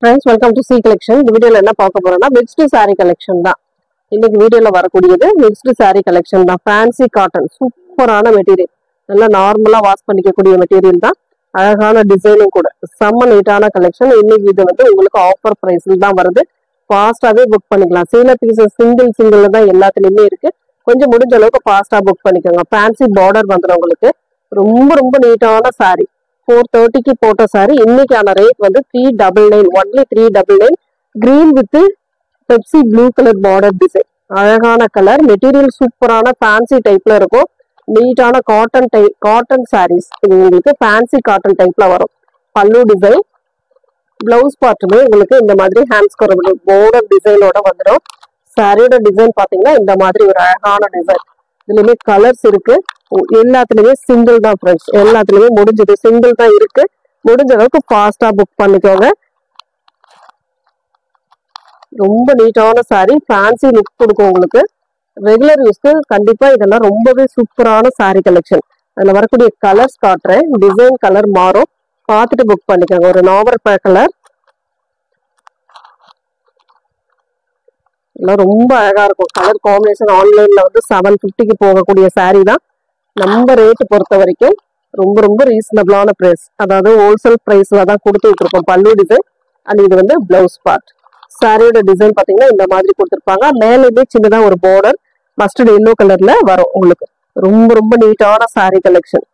Friends, welcome to C collection. இந்த வீடியோல என்ன பார்க்க போறோம்னா mixed saree collection தான். இன்னைக்கு வீடியோல வரக்கூடியது mixed saree collection தான். Fancy cotton சூப்பரான மெட்டீரியல். நல்லா நார்மலா வாஷ் பண்ணிக்கக்கூடிய மெட்டீரியல் தான். அழகான டிசைனும் கூட. செம்ம நீட்டான கலெக்ஷன். இன்னைக்கு இது வந்து உங்களுக்கு ஆஃபர் பிரைஸ்ல தான் வருது. ஃபாஸ்டாவே புக் பண்ணிக்கலாம். சில பீசஸ் சிங்கிள் தான் எல்லாத்துலயுமே இருக்கு. கொஞ்சம் முடிஞ்ச அளவுக்கு ஃபாஸ்டா புக் பண்ணிக்கோங்க. ஃபேன்சி பார்டர் வந்துடும் உங்களுக்கு. ரொம்ப ரொம்ப நீட்டான saree. 430க்கு போட்ட சாரி இன்னைக்கான ரேட் வந்து 399 only 399 green with Pepsi blue colour border design. அழகான கலர் மெட்டீரியல் சூப்பரான ஃபேன்சி டைப்ல இருக்கும். நீட்டான காட்டன் சாரீஸ் இது உங்களுக்கு ஃபேன்சி காட்டன் டைப்ல வரும். பல்லு டிசைன் பிளவுஸ் பார்ட்டுமே உங்களுக்கு இந்த மாதிரி ஹேண்ட்ஸ் பார்டர் டிசைனோட வந்துடும். சாரியோட டிசைன் பாத்தீங்கன்னா இந்த மாதிரி ஒரு அழகான டிசைன். இதுலயுமே கலர்ஸ் இருக்கு. எல்லாத்துலயுமே சிங்கிள் தான் ஃப்ரெண்ட்ஸ். எல்லாத்துலயுமே முடிஞ்சது சிங்கிள் தான் இருக்கு. முடிஞ்ச அளவுக்கு ஃபாஸ்டா புக் பண்ணிக்கோங்க. ரொம்ப நீட்டான சாரி ஃபேன்சி லுக் கொடுக்கும் உங்களுக்கு. ரெகுலர் யூஸ்க்கு கண்டிப்பா இதெல்லாம் ரொம்பவே சூப்பரான சாரி கலெக்ஷன். அதுல வரக்கூடிய கலர்ஸ் காட்டுறேன். டிசைன் கலர் மாறும், பார்த்துட்டு புக் பண்ணிக்கோங்க. ஒரு நாவல் கலர் எல்லாம் ரொம்ப அழகா இருக்கும். கலர் காம்பினேஷன் ஆன்லைன்ல வந்து 750க்கு போகக்கூடிய சாரி தான். நம்ம ரேட் பொறுத்த வரைக்கும் ரொம்ப ரொம்ப ரீசனபிளான பிரைஸ், அதாவது ஹோல்சேல் பிரைஸ்ல தான் கொடுத்துட்டு இருக்கோம். பல்லு டிசைன் அண்ட் இது வந்து பிளவுஸ் பார்ட். சாரியோட டிசைன் பாத்தீங்கன்னா இந்த மாதிரி கொடுத்துருப்பாங்க. மேலேயுமே சின்னதா ஒரு பார்டர் மஸ்டர்ட் எல்லோ கலர்ல வரும் உங்களுக்கு. ரொம்ப ரொம்ப நீட்டான சாரி கலெக்ஷன்.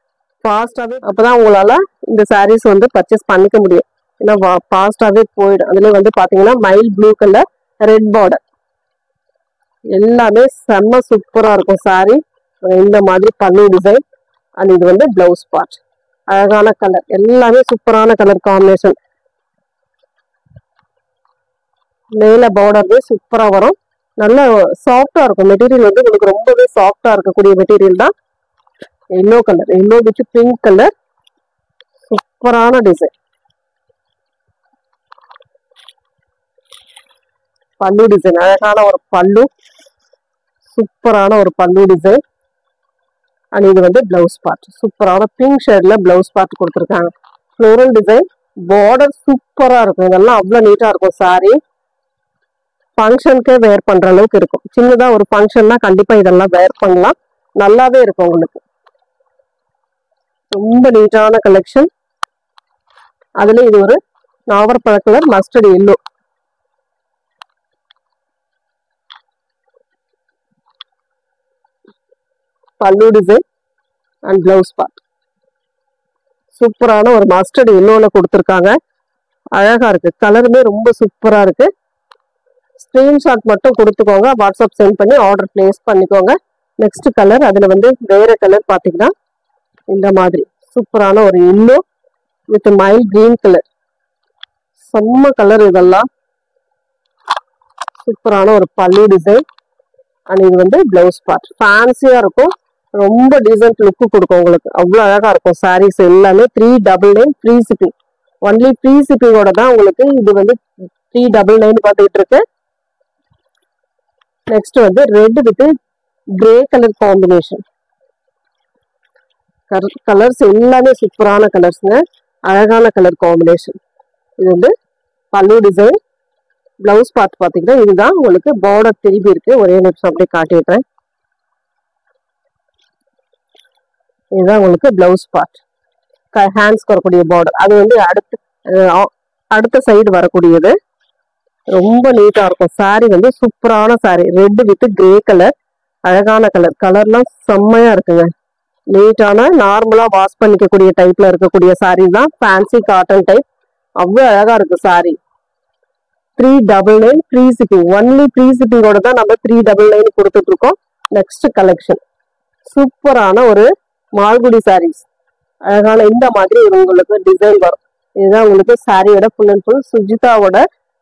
ஃபாஸ்டாவே அப்பதான் உங்களால இந்த சாரீஸ் வந்து பர்ச்சேஸ் பண்ணிக்க முடியும். ஏன்னா ஃபாஸ்டாவே போயிடும். அதுல வந்து பாத்தீங்கன்னா mile blue colour red border எல்லாமே செம்ம சூப்பரா இருக்கும் சாரி. இந்த மாதிரி பல்லு டிசைன் அண்ட் இது வந்து பிளவுஸ் பார்ட். அழகான கலர், எல்லாமே சூப்பரான கலர் காம்பினேஷன். மேல பார்டர்வே சூப்பரா வரும். நல்ல சாஃப்டா இருக்கும் மெட்டீரியல் வந்து உங்களுக்கு ரொம்பவே சாஃப்டா இருக்கக்கூடிய மெட்டீரியல் தான். Yellow colour, yellow with pink colour சூப்பரான டிசைன். பல்லு டிசைன் அழகான ஒரு பல்லு, சூப்பரான ஒரு பல்லு டிசைன் அண்ட் இது வந்து பிளவுஸ் பார்ட். சூப்பரான பிங்க் ஷேட்ல பிளவுஸ் பார்ட் கொடுத்துருக்காங்க. ஃப்ளோரல் டிசைன் பார்டர் சூப்பரா இருக்கும். இதெல்லாம் அவ்வளவு நீட்டா இருக்கும் சாரி. ஃபங்க்ஷனுக்கே வேர் பண்ற அளவுக்கு இருக்கும். சின்னதா ஒரு ஃபங்க்ஷன்னா கண்டிப்பா இதெல்லாம் வேர் பண்ணலாம். நல்லாவே இருக்கும் உங்களுக்கு. ரொம்ப நீட்டான கலெக்ஷன். அதுல இது ஒரு நாவற்பழ கலர் மஸ்டர்ட் எல்லோ. பல்லு டிசைன் அண்ட் பிளவுஸ் பார்ட். சூப்பரான ஒரு மஸ்டர்ட் எல்லோல கொடுத்துருக்காங்க. அழகா இருக்கு. கலருமே ரொம்ப சூப்பரா இருக்கு. ஸ்கிரீன்ஷாட் மட்டும் கொடுத்துக்கோங்க. வாட்ஸ்அப் சென்ட் பண்ணி ஆர்டர் பிளேஸ் பண்ணிக்கோங்க. நெக்ஸ்ட் கலர், அதுல வந்து வேற கலர் பாத்தீங்கன்னா இந்த மாதிரி சூப்பரான ஒரு yellow with mile green colour. செம்ம கலர் இதெல்லாம். சூப்பரான ஒரு பல்லு டிசைன் அண்ட் இது வந்து பிளவுஸ் பார்ட். ஃபேன்சியா இருக்கும். ரொம்ப டீசென்ட் லுக் கொடுக்கும் உங்களுக்கு. அவ்வளவு அழகா இருக்கும் சாரீஸ் எல்லாமே. 399 ஃப்ரீ ஷிப்பிங். ஒன்லி ஃப்ரீ ஷிப்பிங்கோட தான் உங்களுக்கு இது வந்து 399 பார்த்துக்கிட்டு இருக்கு. நெக்ஸ்ட் வந்து red with grey colour combination. Colours எல்லாமே சூப்பரான கலர்ஸ்ங்க. அழகான கலர் காம்பினேஷன். இது வந்து பல்லு டிசைன். பிளவுஸ் பார்ட் பாத்தீங்கன்னா இதுதான் உங்களுக்கு. பார்டர் திருப்பி இருக்கு. ஒரே நிமிஷம் அப்படியே காட்டிடுறேன். இதுதான் உங்களுக்கு பிளவுஸ் பார்ட். ஹேண்ட்ஸ்க்கு வரக்கூடிய பார்டர். அது வந்து அடுத்த சைடு வரக்கூடியது. ரொம்ப நீட்டா இருக்கும் சாரி. வந்து சூப்பரான sorry. Red with grey colour. அழகான கலர். கலர்லாம் செம்மையா இருக்குங்க. நீட்டான நார்மலா வாஷ் பண்ணிக்கக்கூடிய டைப்ல இருக்கக்கூடிய சாரி தான். Fancy cotton type. அவ்வளவு அழகா இருக்கு sari. 399 free shipping. Only free ஷிப்பிங்கோட தான் நம்ம 399 கொடுத்துட்டு இருக்கோம். நெக்ஸ்ட் கலெக்ஷன் சூப்பரான ஒரு மால்குடி சாரீஸ். அழகான இந்த மாதிரி உங்களுக்கு டிசைன் வரும். இதுதான் உங்களுக்கு சாரியோட ஃபுல் அண்ட் ஃபுல் சுஜிதாவோட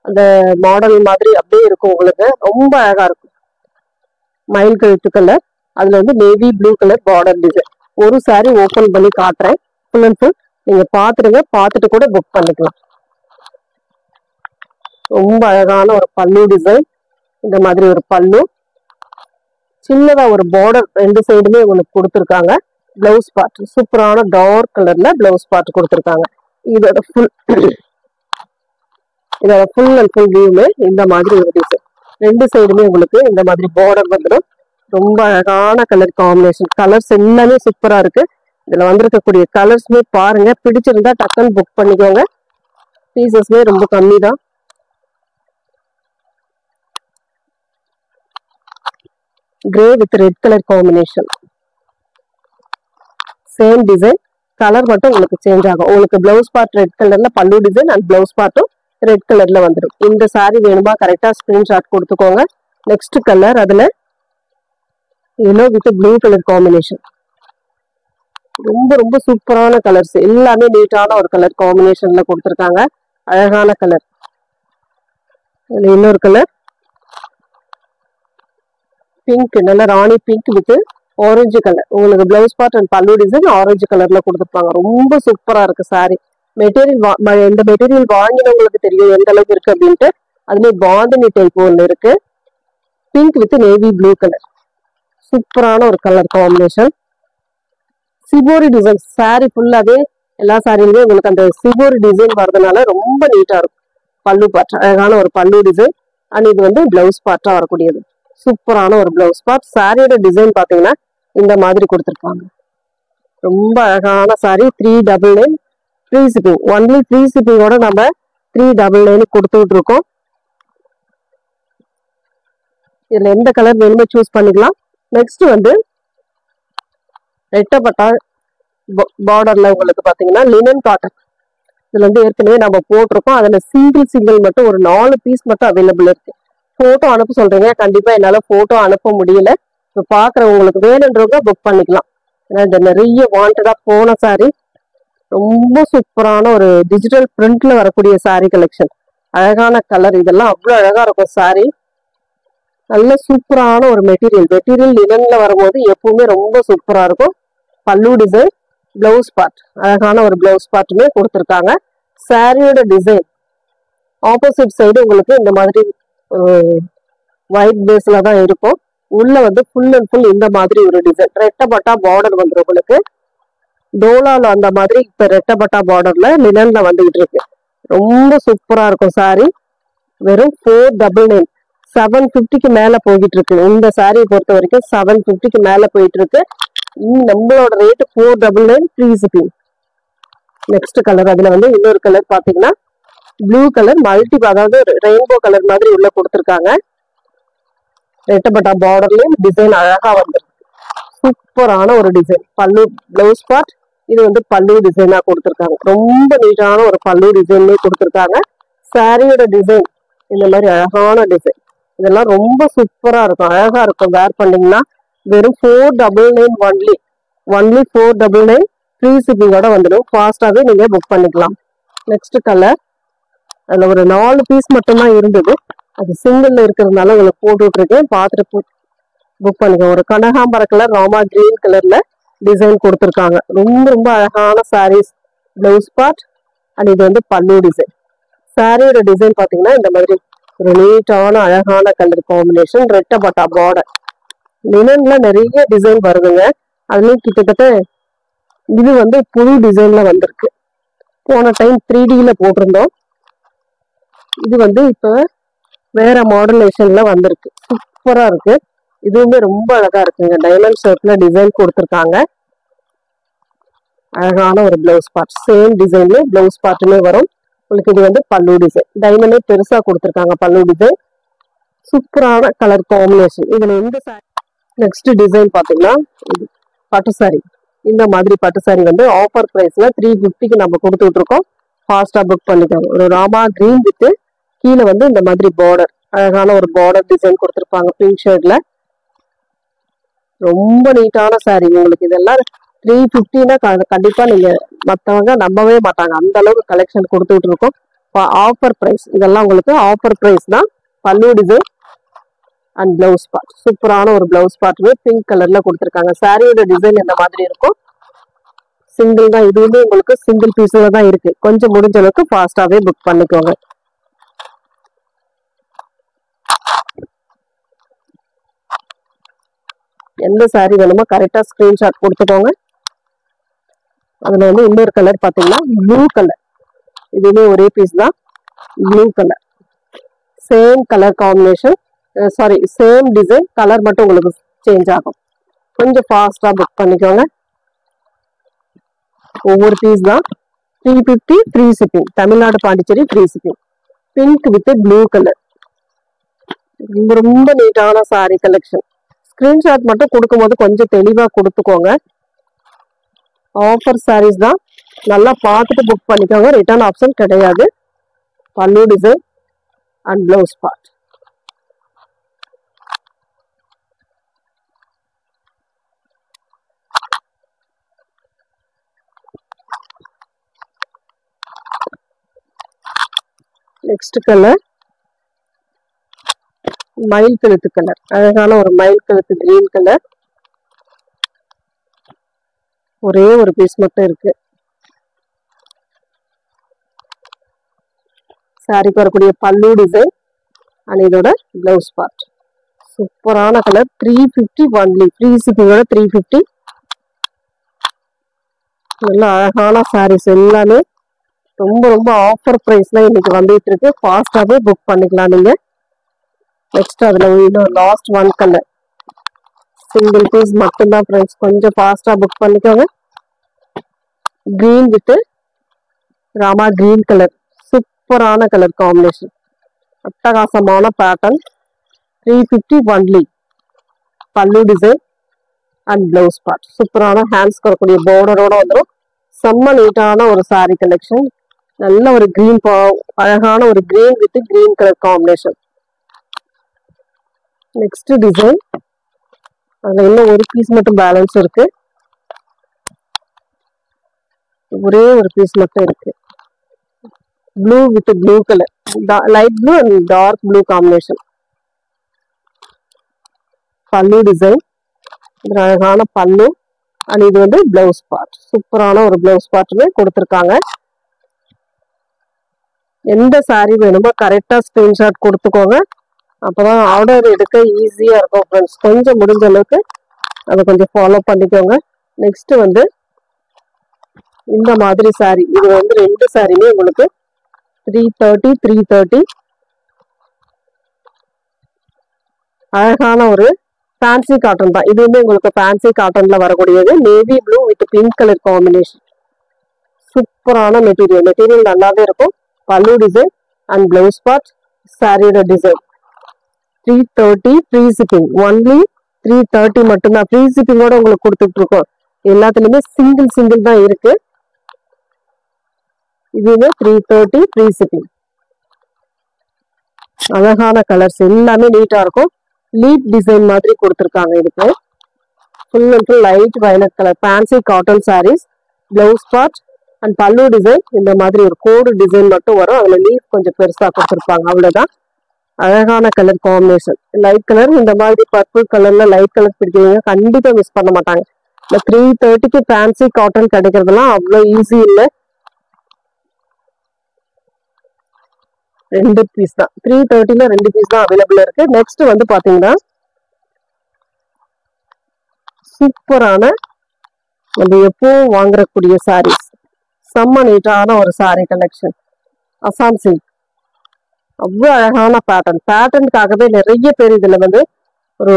அந்த மாடல் மாதிரி அப்படியே இருக்கும் உங்களுக்கு. ரொம்ப அழகா இருக்கும். மயில் கழுத்து கலர். அதுல வந்து navy blue colour border design. ஒரு சாரி ஓபன் பண்ணி காட்டுறேன். ஃபுல் அண்ட் ஃபுல் நீங்க பாத்துருங்க. பார்த்துட்டு கூட புக் பண்ணிக்கலாம். ரொம்ப அழகான ஒரு பல்லு டிசைன். இந்த மாதிரி ஒரு பல்லு, சின்னதா ஒரு பார்டர் ரெண்டு சைடுமே உங்களுக்கு கொடுத்துருக்காங்க. பிளவுஸ் பார்ட் சூப்பரான டார்க் கலர்ல பிளவுஸ் பார்ட் கொடுத்துருக்காங்க. இதோட ஃபுல் இதோட ஃபுல் அண்ட் ஃபுல் வியூமே இந்த மாதிரி ஒரு டிசைன். ரெண்டு சைடுமே உங்களுக்கு இந்த மாதிரி பார்டர் வந்துடும். ரொம்ப அழகான கலர் காம்பினேஷன். கலர்ஸ் எல்லாமே சூப்பரா இருக்கு. இதுல வந்திருக்கக்கூடிய கலர்ஸ்மே பாருங்க, பிடிச்சிருந்தா டக்குன்னு புக் பண்ணிக்கோங்க. பீசஸ்மே ரொம்ப கம்மி தான். Grey with red colour combination. Same design, colour மட்டும் உங்களுக்கு சேஞ்ச் ஆகும். உங்களுக்கு பிளவுஸ் பார்ட் ரெட் கலர்ல பல்லு டிசைன் அண்ட் பிளவுஸ் பார்ட்டும் ரெட் கலர்ல வந்துடும். இந்த சாரி வேணுமா கரெக்டா ஸ்கிரீன்ஷாட் கொடுத்துக்கோங்க. நெக்ஸ்ட் கலர், அதுல yellow with blue colour combination. ரொம்ப ரொம்ப சூப்பரான கலர்ஸ், எல்லாமே நீட்டான ஒரு கலர் காம்பினேஷன்ல கொடுத்துருக்காங்க. அழகான கலர். இன்னொரு கலர் பிங்க், நல்ல ராணி பிங்க் வித் ஆரஞ்சு கலர். உங்களுக்கு blouse part and pallu design orange கலர்ல கொடுத்துருப்பாங்க. ரொம்ப சூப்பரா இருக்கு சாரி. மெட்டீரியல் இந்த மெட்டீரியல் வாங்கினவங்களுக்கு தெரியும் எந்த அளவுக்கு இருக்கு அப்படின்ட்டு. அதுலயே பாந்தனி டைப் ஒன்று இருக்கு, pink with navy blue colour. சூப்பரான ஒரு colour combination. Shibori design sorry ஃபுல்லாவே, எல்லா சாரிலுமே உங்களுக்கு அந்த சிபோரி டிசைன் வர்றதுனால ரொம்ப நீட்டா இருக்கும். பல்லு பார்ட் அழகான ஒரு பல்லு டிசைன் அண்ட் இது வந்து பிளவுஸ் பார்ட்டா வரக்கூடியது. சூப்பரான ஒரு பிளவுஸ் பார்ட். சாரியோட டிசைன் பாத்தீங்கன்னா இந்த மாதிரி கொடுத்துருப்பாங்க. ரொம்ப அழகான sari. 399 free shipping. Only free ஷிப்பிங்கோட நம்ம 399 கொடுத்துட்டு இருக்கோம். இதுல எந்த கலர் வேணுமோ சூஸ் பண்ணிக்கலாம். நெக்ஸ்ட் வந்து ரெட்டப்பட்டா பார்டர்ல உங்களுக்கு பாத்தீங்கன்னா லினன் காட்டன். இதுல வந்து ஏற்கனவே நம்ம போட்டிருக்கோம். அதுல சிங்கிள் மட்டும் ஒரு 4 பீஸ் மட்டும் அவைலபிள் இருக்கு. போட்டோ அனுப்ப சொல்றீங்க, கண்டிப்பா என்னால போட்டோ அனுப்ப முடியல. இப்ப பாக்குறவங்களுக்கு வேணுன்றவங்க புக் பண்ணிக்கலாம். ஏன்னா இந்த நிறைய வாண்டடா போன சாரி. ரொம்ப சூப்பரான ஒரு டிஜிட்டல் பிரிண்ட்ல வரக்கூடிய சாரி கலெக்ஷன். அழகான கலர், இதெல்லாம் அவ்வளவு அழகா இருக்கும் சாரி. நல்ல சூப்பரான ஒரு மெட்டீரியல் லினன்ல வரும்போது எப்பவுமே ரொம்ப சூப்பரா இருக்கும். பல்லு டிசைன், பிளவுஸ் பார்ட் அழகான ஒரு பிளவுஸ் பார்ட்டுமே கொடுத்துருக்காங்க. சாரியோட டிசைன் ஆப்போசிட் சைடு உங்களுக்கு இந்த மாதிரி ஒயிட் பேஸ்ல தான் இருக்கும். உள்ள வந்து ஃபுல் அண்ட் ஃபுல் இந்த மாதிரி ஒரு டிசைன் ரெட்டப்பட்டா பார்டர் வந்துடும் உங்களுக்கு. டோலால அந்த மாதிரி இப்ப ரெட்டப்பட்டா பார்டர்ல லினன்ல வந்துகிட்டு இருக்கு. ரொம்ப சூப்பரா இருக்கும் சாரி. வெறும் 499 750க்கு மேல போயிட்டு இருக்கு. இந்த சாரியை பொறுத்த வரைக்கும் 750க்கு மேல போயிட்டு இருக்கு. நம்மளோட rate 499 free shipping. Next colour, அதுல வந்து இன்னொரு கலர் பாத்தீங்கன்னா ப்ளூ கலர் மல்டி, அதாவது ரெயின்போ கலர் மாதிரி உள்ள கொடுத்துருக்காங்க. ரெட்டப்பட்டா பார்டர்லயும் டிசைன் அழகா வந்துருக்கு. சூப்பரான ஒரு டிசைன். பல்லு பிளவுஸ் பார்ட், இது வந்து பல்லு டிசைனா கொடுத்துருக்காங்க. ரொம்ப நீட்டான ஒரு பல்லு டிசைன்லயே கொடுத்துருக்காங்க. சாரியோட டிசைன் இந்த மாதிரி அழகான டிசைன். இதெல்லாம் ரொம்ப சூப்பரா இருக்கும், அழகா இருக்கும். வேர் பண்ணீங்கன்னா வெறும் 499 ஒன்லி 499 ஃப்ரீ ஷிப்பிங்கோட வந்துடும். ஃபாஸ்டாவே நீங்க புக் பண்ணிக்கலாம். நெக்ஸ்ட் கலர், அதுல ஒரு 4 பீஸ் மட்டும்தான் இருந்தது. அது சிங்கிள்ல இருக்கிறதுனால உங்களுக்கு போட்டு விட்டுருக்கேன், பார்த்துட்டு புக் பண்ணிக்கோங்க. ஒரு கனகாம்பர கலர், ராமா கிரீன் கலர்ல டிசைன் கொடுத்துருக்காங்க. ரொம்ப ரொம்ப அழகான சாரீஸ். பிளவுஸ் பார்ட் அண்ட் இது வந்து பல்லு டிசைன். சாரியோட டிசைன் பாத்தீங்கன்னா இந்த மாதிரி ஒரு நீட்டான அழகான கலர் காம்பினேஷன். ரெட்டப்பட்டா பார்டர். லினன்ல நிறைய டிசைன் வருதுங்க. அதுலயும் கிட்டத்தட்ட இது வந்து புது டிசைன்ல வந்திருக்கு. போன டைம் 3Dல போட்டிருந்தோம். இது வந்து இப்ப வேற மாடலேஷன்ல வந்திருக்கு. சூப்பரா இருக்கு. இதுவுமே ரொம்ப அழகா இருக்குங்க. டைமண்ட் ஷேப்ல டிசைன் கொடுத்துருக்காங்க. அழகான ஒரு பிளவுஸ் பார்ட். சேம் டிசைன்ல பிளவுஸ் பார்ட்டுமே வரும் உங்களுக்கு. இது வந்து பல்லு டிசைன். டைமண்டே பெருசா கொடுத்துருக்காங்க பல்லு டிசைன். சூப்பரான கலர் காம்பினேஷன். இதுல எந்த சாரி நெக்ஸ்ட் டிசைன் பாத்தீங்கன்னா இது பட்டு சாரி. இந்த மாதிரி பட்டு சாரி வந்து ஆஃபர் பிரைஸ்ல 350க்கு நம்ம கொடுத்துட்டு இருக்கோம். ஃபாஸ்டா புக் பண்ணிக்கோங்க. ஒரு ராமா கிரீன் வித் கீழே வந்து இந்த மாதிரி பார்டர், அழகான ஒரு பார்டர் டிசைன் கொடுத்துருப்பாங்க பிங்க் ஷேட்ல. ரொம்ப நீட்டான சாரி. உங்களுக்கு இதெல்லாம் 350னா கண்டிப்பா நீங்க மத்தவங்க நம்பவே மாட்டாங்க. அந்த அளவுக்கு கலெக்ஷன் கொடுத்துட்டு இருக்கோம். Offer price. இதெல்லாம் உங்களுக்கு ஆஃபர் பிரைஸ் தான். பல்லு டிசைன் அண்ட் பிளவுஸ் பார்ட். சூப்பரான ஒரு பிளவுஸ் பார்ட்டுமே பிங்க் கலர்ல கொடுத்துருக்காங்க. சாரியோட டிசைன் இந்த மாதிரி இருக்கும். சிங்கிள் தான், இதுவுமே உங்களுக்கு சிங்கிள் பீஸ்ல தான் இருக்கு. கொஞ்சம் முடிஞ்ச அளவுக்கு ஃபாஸ்டாவே புக் பண்ணிக்கோங்க. எந்த சாரி வேணுமோ கரெக்டா ஸ்கிரீன்ஷாட் கொடுத்துக்கோங்க. அதுல வந்து இன்னொரு கலர் பாத்தீங்கன்னா ப்ளூ கலர். இதுவுமே ஒரே பீஸ் தான். Blue colour, same colour combination, sorry same design, colour மட்டும் உங்களுக்கு சேஞ்ச் ஆகும். கொஞ்சம் ஃபாஸ்டா புக் பண்ணிக்கோங்க. ஒவ்வொரு பீஸ் தான் 350 free shipping. Tamil Nadu Pondicherry free shipping. Pink with blue colour, ரொம்ப ரொம்ப நீட்டான சாரி கலெக்ஷன். ஸ்கிரீன்ஷாட் மட்டும் கொடுக்கும்போது கொஞ்சம் தெளிவா கொடுத்துக்கோங்க. ஆஃபர் சாரீஸ் தான், நல்லா பார்த்துட்டு புக் பண்ணிக்கோங்க. ரிட்டர்ன் ஆப்ஷன் கிடையாது. பல்லு design and blouse part. Next colour மயில் கழுத்து கலர், அழகான ஒரு மயில் கழுத்து கிரீன் கலர். ஒரே ஒரு பீஸ் மட்டும் இருக்கு. சாரிக்கு வரக்கூடிய பல்லு டிசைன் அண்ட் இதோட பிளவுஸ் பார்ட். சூப்பரான கலர். 350 ஒன்லி. ஃப்ரீ ஷிப்பிங்கோட 350. நல்ல அழகான சாரீஸ் எல்லாமே ரொம்ப ரொம்ப ஆஃபர் பிரைஸ்ல இன்னைக்கு வந்துட்டு இருக்கு. ஃபாஸ்டாவே புக் பண்ணிக்கலாம் நீங்க. நெக்ஸ்ட் அதுல இன்னும் last one colour, single piece மட்டும்தான் ஃப்ரெண்ட்ஸ். கொஞ்சம் ஃபாஸ்டா புக் பண்ணிக்கோங்க. Green with Rama green colour, சூப்பரான கலர் காம்பினேஷன், அட்டகாசமான pattern. 350 only. Pallu design and blouse part. சூப்பரான ஹேண்ட்ஸ் வரக்கூடிய பார்டரோட வந்துடும். செம்ம நீட்டான ஒரு சாரி கலெக்ஷன். நல்ல ஒரு கிரீன், அழகான ஒரு green with green colour combination. Next design, அதுல இன்னும் ஒரு பீஸ் மட்டும் பேலன்ஸ் இருக்கு. ஒரே ஒரு பீஸ் மட்டும் இருக்கு. Blue with blue colour, light blue and dark blue combination. Pallu design, இது அழகான பல்லு அண்ட் இது வந்து பிளவுஸ் பார்ட். சூப்பரான ஒரு பிளவுஸ் பார்ட்டுமே கொடுத்துருக்காங்க. எந்த சாரி வேணுமோ கரெக்டா ஸ்கிரீன்ஷாட் கொடுத்துக்கோங்க. அப்பதான் ஆர்டர் எடுக்க ஈஸியா இருக்கும் ஃப்ரெண்ட்ஸ். கொஞ்சம் முடிஞ்ச அளவுக்கு அதை கொஞ்சம் ஃபாலோ பண்ணிக்கோங்க. நெக்ஸ்ட் வந்து இந்த மாதிரி சாரி, இது வந்து ரெண்டு சாரியுமே உங்களுக்கு 330. அழகான ஒரு ஃபேன்சி காட்டன் தான். இதுவுமே உங்களுக்கு ஃபேன்சி காட்டன்ல வரக்கூடியது. Navy blue with pink colour combination. சூப்பரான மெட்டீரியல். மெட்டீரியல் நல்லாவே இருக்கும். பல்லு டிசைன் அண்ட் பிளவுஸ் பார்ட். சாரியோட டிசைன் 330 ஃப்ரீ ஷிப்பிங். ஒன்லி 330 மட்டும்தான். ஃப்ரீ ஷிப்பிங்கோட உங்களுக்கு கொடுத்துட்டு இருக்கோம். எல்லாத்துலயுமே சிங்கிள் தான் இருக்கு. இதுவுமே 330 ஃப்ரீ ஷிப்பிங். அழகான கலர்ஸ் எல்லாமே நீட்டா இருக்கும். லீப் டிசைன் மாதிரி கொடுத்துருக்காங்க. இதுக்கு full and full light violet colour fancy cotton sarees. Blouse part and pallu design இந்த மாதிரி ஒரு கோடு டிசைன் மட்டும் வரும். அதுல லீப் கொஞ்சம் பெருசா கொடுத்துருப்பாங்க, அவ்வளவுதான். அழகான கலர் காம்பினேஷன். லைட் கலர், இந்த மாதிரி பர்பிள் கலர்ல லைட் கலர் பிடிக்கிறீங்க கண்டிப்பா மிஸ் பண்ண மாட்டாங்க. இந்த 330க்கு ஃபேன்சி காட்டன் கிடைக்கிறதுலாம் அவ்வளோ ஈஸி இல்லை. ரெண்டு பீஸ் தான். 330ல ரெண்டு பீஸ் தான் அவைலபிள் இருக்கு. நெக்ஸ்ட் வந்து பாத்தீங்கன்னா சூப்பரான நம்ம எப்பவும் வாங்குறக்கூடிய சாரீஸ். செம்ம நீட்டான ஒரு சாரி கலெக்ஷன். அசாம் சில்க். அவ்வளோ அழகான பேட்டர்னுக்காகவே நிறைய பேர் இதுல வந்து ஒரு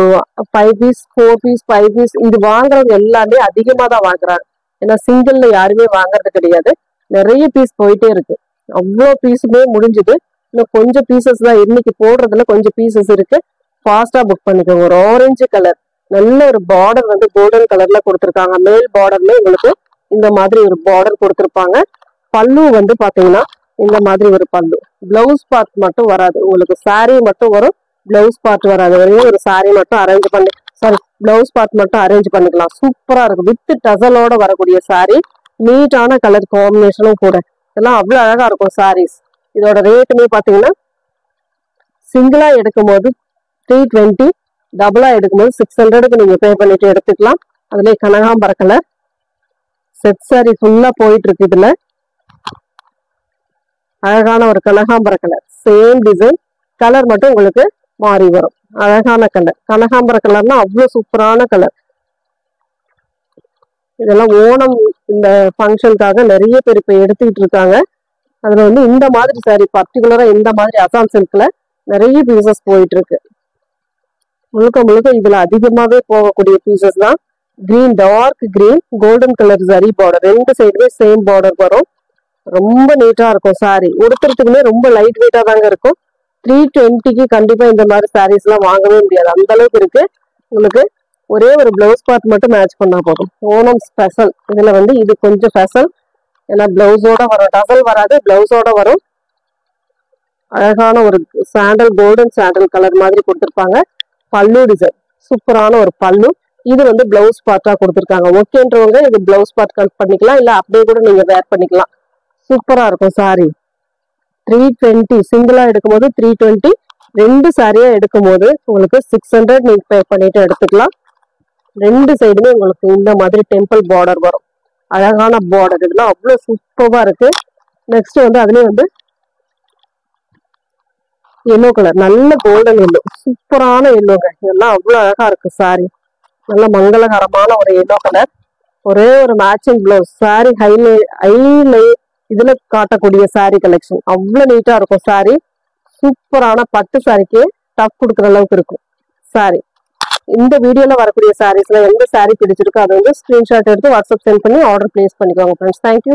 5 பீஸ் 4 பீஸ் 5 பீஸ் இது வாங்குறவங்க எல்லாமே அதிகமா தான் வாங்குறாங்க. ஏன்னா சிங்கிள்ல யாருமே வாங்குறது கிடையாது. நிறைய பீஸ் போயிட்டே இருக்கு. அவ்வளோ பீஸுமே முடிஞ்சுது. இன்னும் கொஞ்சம் பீசஸ் தான் இன்னைக்கு போடுறதுல கொஞ்சம் பீசஸ் இருக்கு. ஃபாஸ்டா புக் பண்ணிக்கோங்க. ஒரு ஆரஞ்சு கலர், நல்ல ஒரு பார்டர் வந்து கோல்டன் கலர்ல கொடுத்துருக்காங்க. மேல் பார்டர்ல உங்களுக்கு இந்த மாதிரி ஒரு பார்டர் கொடுத்துருப்பாங்க. பல்லு வந்து பாத்தீங்கன்னா இந்த மாதிரி ஒரு பல்லு. பிளவுஸ் பார்ட் மட்டும் வராது உங்களுக்கு. சாரி மட்டும் வரும், பிளவுஸ் பார்ட் வராது. ஒரே ஒரு சாரி மட்டும் அரேஞ்ச் பண்ணி, சாரி பிளவுஸ் பார்ட் மட்டும் அரேஞ்ச் பண்ணிக்கலாம். சூப்பரா இருக்கும். வித் டசலோட வரக்கூடிய சாரி. நீட்டான கலர் காம்பினேஷனும் கூட. இதெல்லாம் அவ்வளவு அழகா இருக்கும் சாரீஸ். இதோட ரேட்டுமே பாத்தீங்கன்னா சிங்கிளா எடுக்கும்போது 320, டபுளா எடுக்கும்போது 600க்கு நீங்க பே பண்ணிட்டு எடுத்துக்கலாம். அதுலயே கனகாம்பர கலர் செட் சாரி ஃபுல்லா போயிட்டு இருக்கு. இதுல அழகான ஒரு கனகாம்பர கலர், சேம் டிசைன், கலர் மட்டும் உங்களுக்கு மாறி வரும். அழகான கலர் கனகாம்பர கலர்னா அவ்வளவு சூப்பரான கலர். இதெல்லாம் ஓணம் இந்த ஃபங்க்ஷனுக்காக நிறைய பேர் இப்ப எடுத்துக்கிட்டு இருக்காங்க. அதுல வந்து இந்த மாதிரி saree பர்டிகுலரா இந்த மாதிரி அசாம் சில்க்ல நிறைய பீசஸ் போயிட்டு இருக்கு. முழுக்க முழுக்க இதுல அதிகமாவே போகக்கூடிய பீசஸ் தான். Green, dark green, golden colour zari border, ரெண்டு சைடுமே சேம் பார்டர் வரும். ரொம்ப நீட்டா இருக்கும் saree. உடுத்துறதுக்குமே ரொம்ப லைட் வெயிட்டா தாங்க இருக்கும். 320க்கு கண்டிப்பா இந்த மாதிரி sarees எல்லாம் வாங்கவே முடியாது, அந்த அளவுக்கு இருக்கு. உங்களுக்கு ஒரே ஒரு பிளவுஸ் பார்ட் மட்டும் மேட்ச் பண்ணா போதும். ஓணம் ஸ்பெஷல். இதுல வந்து இது கொஞ்சம் ஸ்பெஷல், ஏன்னா பிளவுஸோட வரும், டசல் வராது, பிளவுஸோட வரும். அழகான ஒரு சாண்டல், கோல்டன் சாண்டல் கலர் மாதிரி கொடுத்துருப்பாங்க. பல்லு டிசைன் சூப்பரான ஒரு பல்லு. இது வந்து பிளவுஸ் பார்ட்டா கொடுத்துருக்காங்க. ஓகேன்றவங்க இது பிளவுஸ் பார்ட் கட் பண்ணிக்கலாம், இல்ல அப்படியே கூட நீங்க வேர் பண்ணிக்கலாம். சூப்பரா இருக்கும் saree. 320 சிங்கிளா எடுக்கும்போது 320, ரெண்டு சாரியா எடுக்கும்போது உங்களுக்கு 600 நீங்க பே பண்ணிட்டு எடுத்துக்கலாம். ரெண்டு சைடுமே உங்களுக்கு இந்த மாதிரி டெம்பிள் பார்டர் வரும். அழகான பார்டர், இதெல்லாம் அவ்வளவு சூப்பரா இருக்கு. நெக்ஸ்ட் வந்து அதுலயே வந்து எல்லோ கலர், நல்ல கோல்டன் எல்லோ, சூப்பரான எல்லோங்க. இதெல்லாம் அவ்வளவு அழகா இருக்கு saree. நல்ல மங்களகரமான ஒரு எல்லோ கலர். ஒரே ஒரு மேட்சிங் பிளவுஸ். saree ஹைலை இதுல காட்டக்கூடிய saree கலெக்ஷன் அவ்வளவு நீட்டா இருக்கும் saree. சூப்பரான பட்டு சாரிக்கு டஃப் கொடுக்குற அளவுக்கு இருக்கும் saree. இந்த வீடியோல வரக்கூடிய சாரீஸ்ல எந்த saree பிடிச்சிருக்கோ அதை வந்து ஸ்கிரீன்ஷாட் எடுத்து வாட்ஸ்அப் சென்ட் பண்ணி ஆர்டர் பிளேஸ் பண்ணிக்கோங்க ஃப்ரெண்ட்ஸ். தேங்க்யூ.